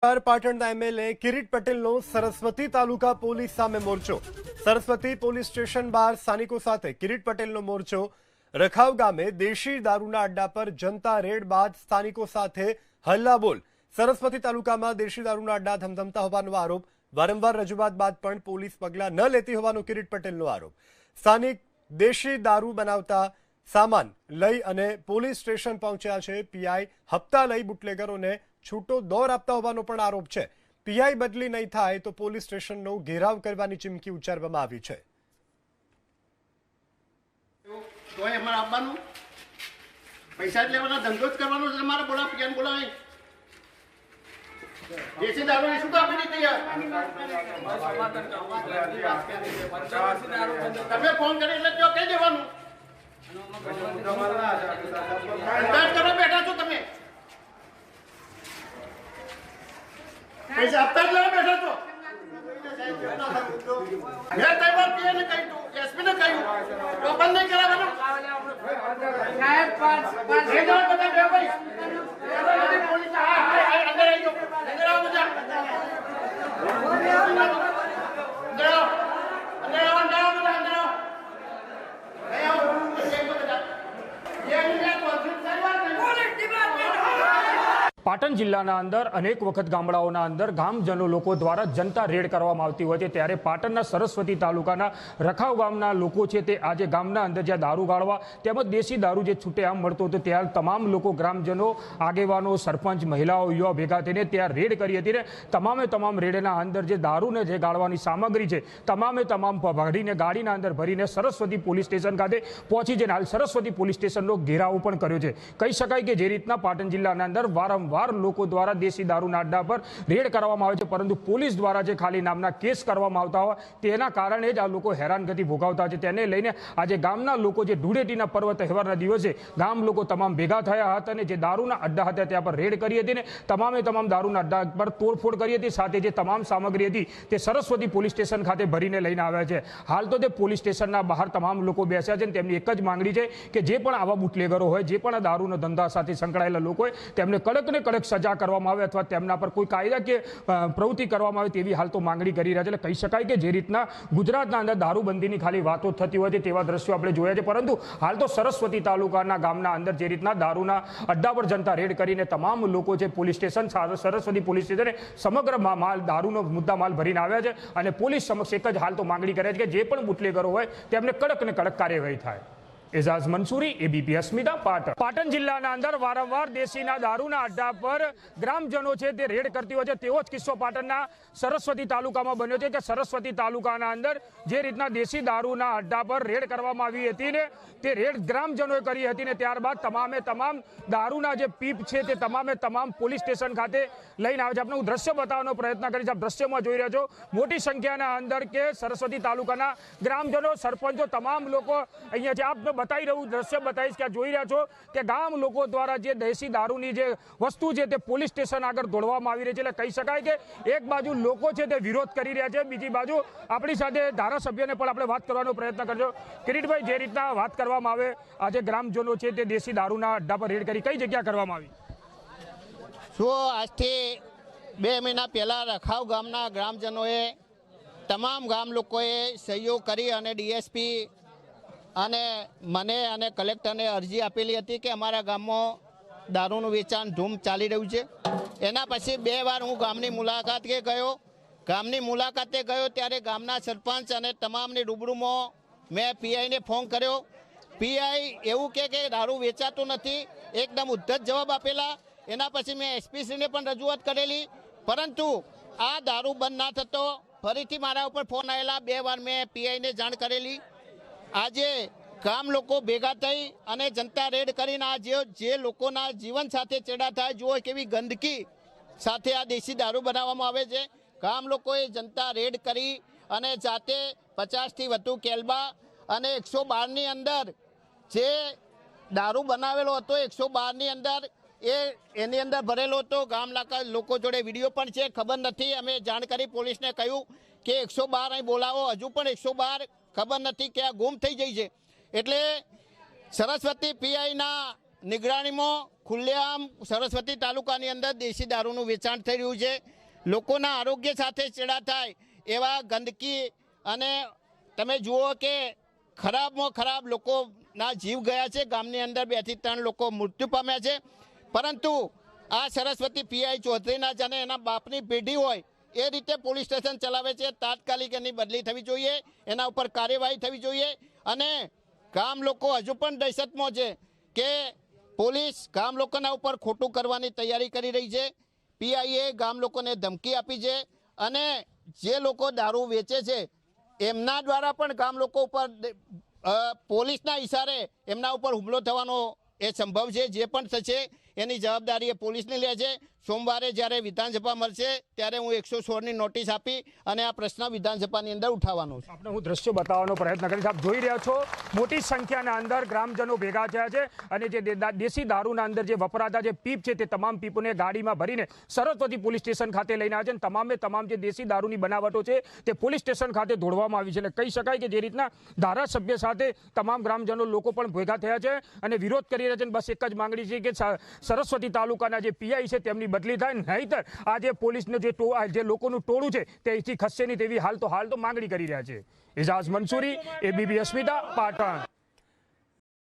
પાટણના એમએલએ કિરીટ પટેલનો સરસ્વતી તાલુકા પોલીસ સામે મોરચો। સરસ્વતી પોલીસ સ્ટેશન બહાર સ્થાનિકો સાથે કિરીટ પટેલનો મોરચો। રખાવ ગામે દેશી દારૂના અડ્ડા પર જનતા રેડ બાદ સ્થાનિકો સાથે હલ્લાબોલ। સરસ્વતી તાલુકામાં દેશી દારૂના અડ્ડા ધમધમતા હોવાનો આરોપ। વારંવાર રજૂઆત બાદ પણ પોલીસ પગલાં ન લેતી હોવાનો કિરીટ પટેલનો આરોપ। સ્થાનિક દેશી દારૂ બનાવતા સામાન લઈ અને પોલીસ સ્ટેશન પહોંચ્યા છે। પીઆઈ હપ્તા લઈ બુટલેગરોને છૂટો દોર આપતા હોવાનો પણ આરોપ છે। પીઆઈ બદલી નહીં થાય તો પોલીસ સ્ટેશનનો ઘેરાવ કરવાની ચીમકી ઉચ્ચારવામાં આવી છે। પૈસા લેવાના ધંધો જ કરવાનો છે તમારે બોલા પીએન બોલાવે દેશી દારૂ શું કામ નહીં તૈયાર તમે ફોન કરી એટલે જો કહી દેવાનું અંદાજ કરો બેઠા છો તમે પૈસા આપતા જ લેવા બેઠા છો મેં કઈ વાર પીએ ને કહ્યું એસપી ને કહ્યું તો બંધ નહીં કરાવવાનું સાહેબ પાંચ બધા બે ભાઈ પોલીસ હા અંદર આવી જાઓ અંદર આવો બધા પાટણ જિલ્લાના અંદર અનેક વખત ગામડાઓના અંદર ગામજનો લોકો દ્વારા જનતા રેડ કરવામાં આવતી હોય છે, ત્યારે પાટણના સરસ્વતી તાલુકાના રખાવ ગામના લોકો છે તે આજે ગામના અંદર જ્યાં દારૂ ગાળવા તેમજ દેશી દારૂ જે છૂટે આમ મળતો હતો ત્યાં તમામ લોકો ગ્રામજનો આગેવાનો સરપંચ મહિલાઓ યુવા ભેગા થઈને ત્યાં રેડ કરી હતી ને તમામ રેડના અંદર જે દારૂને જે ગાળવાની સામગ્રી છે તમામ ભરીને ગાડીના અંદર ભરીને સરસ્વતી પોલીસ સ્ટેશન ખાતે પહોંચી જઈને હાલ સરસ્વતી પોલીસ સ્ટેશનનો ઘેરાવ પણ કર્યો છે। કહી શકાય કે જે રીતના પાટણ જિલ્લાના અંદર વારંવાર લોકો દ્વારા દેશી દારૂના અડ્ડા પર રેડ કરવામાં આવે છે, પરંતુ પોલીસ દ્વારા જે ખાલી નામના કેસ કરવામાં આવતા હોય તેના કારણે જ આ લોકો હેરાનગતિ ભોગવતા છે। તેને લઈને આજે ગામના લોકો જે ધૂળેટીના પર્વ તહેવારના દિવસે ગામ લોકો તમામ ભેગા થયા હતા અને જે દારૂના અડ્ડા હતા ત્યાં પર રેડ કરી હતી ને તમામ દારૂના અડ્ડા પર તોડફોડ કરી હતી, સાથે જે તમામ સામગ્રી હતી તે સરસ્વતી પોલીસ સ્ટેશન ખાતે ભરીને લઈને આવ્યા છે। હાલ તો તે પોલીસ સ્ટેશનના બહાર તમામ લોકો બેસ્યા છે અને તેમની એક જ માંગણી છે કે જે પણ આવા બુટલેગરો હોય, જે પણ આ દારૂના ધંધા સાથે સંકળાયેલા લોકો હોય તેમને કડક ને કડક સજા કરવામાં આવે અથવા તેમના પર કોઈ કાયદાકીય પ્રવૃત્તિ કરવામાં આવે તેવી હાલ તો માંગણી કરી રહ્યા છે। એટલે કહી શકાય કે જે રીતના ગુજરાતના અંદર દારૂબંધીની ખાલી વાતો થતી હોય છે તેવા દ્રશ્યો આપણે જોયા છે, પરંતુ હાલ તો સરસ્વતી તાલુકાના ગામના અંદર જે રીતના દારૂના અડ્ડા પર જનતા રેડ કરીને તમામ લોકો છે પોલીસ સ્ટેશન સરસ્વતી પોલીસ સ્ટેશને સમગ્ર માલ દારૂનો મુદ્દા માલ ભરીને આવ્યા છે અને પોલીસ સમક્ષ એક જ હાલ તો માંગણી કરે છે કે જે પણ બુટલેગરો હોય તેમને કડક ને કડક કાર્યવાહી થાય। એઝાઝ મંસૂરી, એબીપી અસ્મિતા, પાટણ। પાટણ જિલ્લાના અંદર વારંવાર દેશીના દારૂના અડ્ડા પર ગ્રામજનો છે તે રેડ કરતી હોય છે તેવો જ કિસ્સો પાટણના સરસ્વતી તાલુકામાં બન્યો છે કે સરસ્વતી તાલુકાના અંદર જે રીતના દેશી દારૂના અડ્ડા પર રેડ કરવામાં આવી હતી ને તે રેડ ગ્રામજનોએ કરી હતી ને ત્યારબાદ તમામ દારૂના જે પીપ છે તે તમામ પોલીસ સ્ટેશન ખાતે લઈને આવે છે। આપણે હું દ્રશ્ય બતાવવાનો પ્રયત્ન કરીશ। આપ દ્રશ્યમાં જોઈ રહ્યા છો મોટી સંખ્યાના અંદર કે સરસ્વતી તાલુકાના ગ્રામજનો સરપંચો તમામ લોકો અહીંયા છે। આપ બતાવી રહ્યું દ્રશ્ય બતાવીશ કે જોઈ રહ્યા છો કે ગામ લોકો દ્વારા જે દેશી દારૂની જે વસ્તુ છે તે પોલીસ સ્ટેશન આગળ દોડવામાં આવી રહી છે। એટલે કહી શકાય કે એક બાજુ લોકો છે તે વિરોધ કરી રહ્યા છે, બીજી બાજુ આપણી સાથે ધારાસભ્યને પણ આપણે વાત કરવાનો પ્રયત્ન કરજો। કિરીટભાઈ, જે રીતના વાત કરવામાં આવે આજે ગ્રામજનો છે તે દેશી દારૂના અડ્ડા પર રેડ કરી કઈ જગ્યા કરવામાં આવી? શું આજથી 2 મહિના પહેલા રખાવ ગામના ગ્રામજનોએ તમામ ગામ લોકોએ સહયોગ કરી અને ડીએસપી અને મને અને કલેક્ટરને અરજી આપેલી હતી કે અમારા ગામમાં દારૂનું વેચાણ ધૂમ ચાલી રહ્યું છે। એના પછી 2 વાર હું ગામની મુલાકાતે ગયો ત્યારે ગામના સરપંચ અને તમામની રૂબરૂમાં મેં પીઆઈને ફોન કર્યો। પીઆઈ એવું કે દારૂ વેચાતું નથી, એકદમ ઉદ્ધત જવાબ આપેલા। એના પછી મેં એસપીશ્રીને પણ રજૂઆત કરેલી, પરંતુ આ દારૂ બંધ ના થતો ફરીથી મારા ઉપર ફોન આવેલા। 2 વાર મેં પીઆઈને જાણ કરેલી। આજે ગામ લોકો ભેગા થઈ અને જનતા રેડ કરીને આ જે લોકોના જીવન સાથે ચેડા થાય, જુઓ કેવી ગંદકી સાથે આ દેશી દારૂ બનાવવામાં આવે છે। ગામ લોકોએ જનતા રેડ કરી અને જાતે 50થી વધુ કેલબા અને 112ની અંદર જે દારૂ બનાવેલો હતો 112ની અંદર એની અંદર ભરેલો હતો। ગામ લોકો જોડે વિડીયો પણ છે, ખબર નથી, અમે જાણ કરી પોલીસને કહ્યું કે 112 અહીં બોલાવો, હજુ પણ 112 ખબર નથી કે આ ગુમ થઈ જાય છે। એટલે સરસ્વતી પીઆઈના નિગરાણીમાં ખુલ્લેઆમ સરસ્વતી તાલુકાની અંદર દેશી દારૂનું વેચાણ થઈ રહ્યું છે. લોકોના આરોગ્ય સાથે ચેડા થાય એવા ગંદકી અને તમે જુઓ કે ખરાબમાં ખરાબ લોકોના જીવ ગયા છે. ગામની અંદર 2 થી 3 લોકો મૃત્યુ પામ્યા છે. પરંતુ આ સરસ્વતી પીઆઈ ચૌધરીના જ અને એના બાપની પેઢી હોય એ રીતે પોલીસ સ્ટેશન ચલાવે છે. તાત્કાલિક એની બદલી થવી જોઈએ, એના ઉપર કાર્યવાહી થવી જોઈએ. અને ગામ લોકો હજુ પણ દહેશતમાં છે કે પોલીસ ગામ લોકોના ઉપર ખોટું કરવાની તૈયારી કરી રહી છે. પીઆઈએ ગામ લોકોને ધમકી આપી છે અને જે લોકો દારૂ વેચે છે એમના દ્વારા પણ ગામ લોકો ઉપર પોલીસના ઇશારે એમના ઉપર હુમલો થવાનો એ સંભવ છે. જે પણ થશે એની જવાબદારી એ પોલીસની લે છે. સોમવારે જ્યારે વિધાનસભા મળશે ત્યારે હું 116ની નોટિસ આપી અને આ પ્રશ્ન વિધાનસભાની અંદર ઉઠાવવાનો છું. આપણે હું દ્રશ્યો બતાવવાનો પ્રયત્ન કરીશ. આપ જોઈ રહ્યા છો મોટી સંખ્યાના અંદર ગ્રામજનો ભેગા થયા છે અને જે દેશી દારૂના અંદર જે વપરાતા જે પીપ છે તે તમામ પીપોને ગાડીમાં ભરીને સરસ્વતી પોલીસ સ્ટેશન ખાતે લઈને આવ્યા છે અને તમામે તમામ જે દેશી દારૂની બનાવટો છે તે પોલીસ સ્ટેશન ખાતે દોડવામાં આવી છે. એટલે કહી શકાય કે જે રીતના ધારાસભ્ય સાથે તમામ ગ્રામજનો લોકો પણ ભેગા થયા છે અને વિરોધ કરી રહ્યા છે. બસ એક જ માંગણી છે કે સરસ્વતી તાલુકાના જે પીઆઈ છે તેમની બદલી થાય, નહીંતર આ જે પોલીસનું જે લોકોનું ટોળું છે તે અહીંથી ખસશે નહીં તેવી હાલ તો માંગણી કરી રહ્યા છે. એજાઝ મંસૂરી, એબીપી અસ્મિતા, પાટણ.